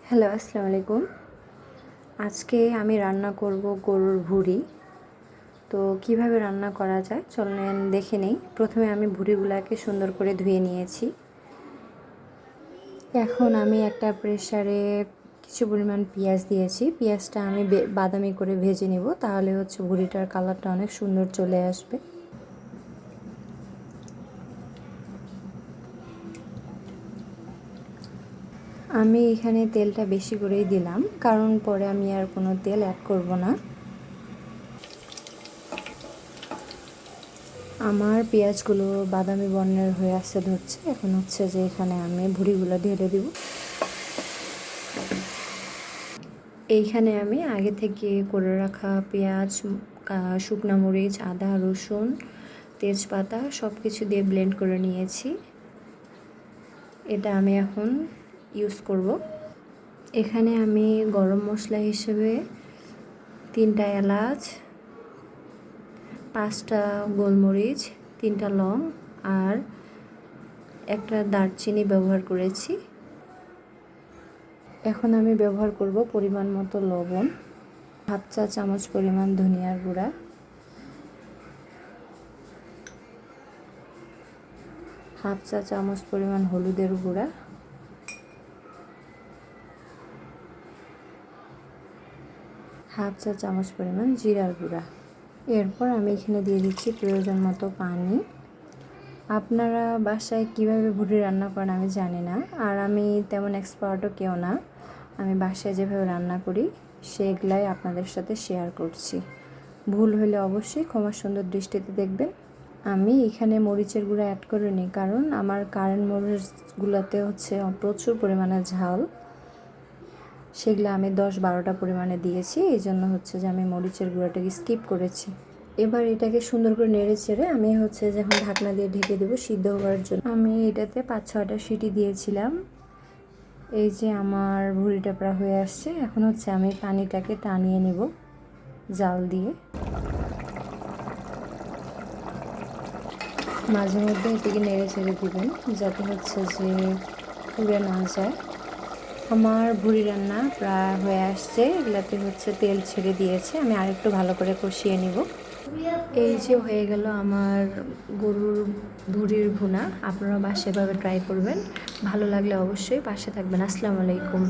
Hello, আসসালামু আলাইকুম। আজকে আমি রান্না করব গরুর ভুঁড়ি। তো কিভাবে রান্না করা যায় চলেন দেখে নেই। প্রথমে আমি ভুঁড়িগুলোকে সুন্দর করে ধুয়ে নিয়েছি। এখন আমি একটা প্রেসারে কিছু পরিমাণ পেঁয়াজ দিয়েছি। পেঁয়াজটা আমি বাদামি করে ভেজে নেব, তাহলে হচ্ছে ভুঁড়িটার কালারটা অনেক সুন্দর চলে আসবে। আমি এখানে তেলটা বেশি করেই দিলাম, কারণ পরে আমি আর কোনো তেল অ্যাড করব না। আমার পেঁয়াজগুলো বাদামি বর্ণের হয়ে আসছে ধরছে। এখন হচ্ছে যে এখানে আমি ভুঁড়িগুলো ঢেলে দিব। এইখানে আমি আগে থেকে করে রাখা পেঁয়াজ, শুকনো মরিচ, আদা, রসুন, তেজপাতা সব কিছু দিয়ে ব্লেন্ড করে নিয়েছি। এটা আমি এখন ইউজ করব। এখানে আমি গরম মশলা হিসেবে 3টা এলাচ, 5টা গোলমরিচ, 3টা লং আর একটা দারচিনি ব্যবহার করেছি। এখন আমি ব্যবহার করব পরিমাণ মতো লবণ, হাফ চা চামচ পরিমাণ ধনিয়ার গুঁড়া, হাফ চা চামচ পরিমাণ হলুদের গুঁড়া, হাফ চা চামচ পরিমাণ জিরার গুঁড়া। এরপর আমি এখানে দিয়ে দিচ্ছি প্রয়োজন মতো পানি। আপনারা বাসায় কিভাবে ভুঁড়ি রান্না করেন আমি জানি না, আর আমি তেমন এক্সপার্টও কেউ না। আমি বাসায় যেভাবে রান্না করি সেগুলাই আপনাদের সাথে শেয়ার করছি। ভুল হলে অবশ্যই ক্ষমা সুন্দর দৃষ্টিতে দেখবেন। আমি এখানে মরিচের গুঁড়া অ্যাড করিনি, কারণ আমার কারেন্ট মরিচগুলোতে হচ্ছে প্রচুর পরিমাণে ঝাল। সেগুলো আমি 10-12টা পরিমাণে দিয়েছি, এই জন্য হচ্ছে যে আমি মরিচের গুঁড়াটাকে স্কিপ করেছি। এবার এটাকে সুন্দর করে নেড়ে চেড়ে আমি হচ্ছে যখন ঢাকনা দিয়ে ঢেকে দেবো সিদ্ধ হওয়ার জন্য। আমি এটাতে 5-6টা সিটি দিয়েছিলাম। এই যে আমার ভুঁড়িটা প্রায় হয়ে আসছে। এখন হচ্ছে আমি পানিটাকে টানিয়ে নেব জাল দিয়ে। মাঝে মধ্যে এটিকে নেড়ে ছেড়ে দিবেন, যাতে হচ্ছে যে পুড়ে না যায়। আমার ভুঁড়ি রান্না প্রায় হয়ে আসছে। এগুলাতে হচ্ছে তেল ছেড়ে দিয়েছে। আমি আরেকটু ভালো করে কষিয়ে নিব। এই যে হয়ে গেল আমার গরুর ভুঁড়ির ভুনা। আপনারা বাসায় এভাবে ট্রাই করবেন। ভালো লাগলে অবশ্যই পাশে থাকবেন। আসসালামু আলাইকুম।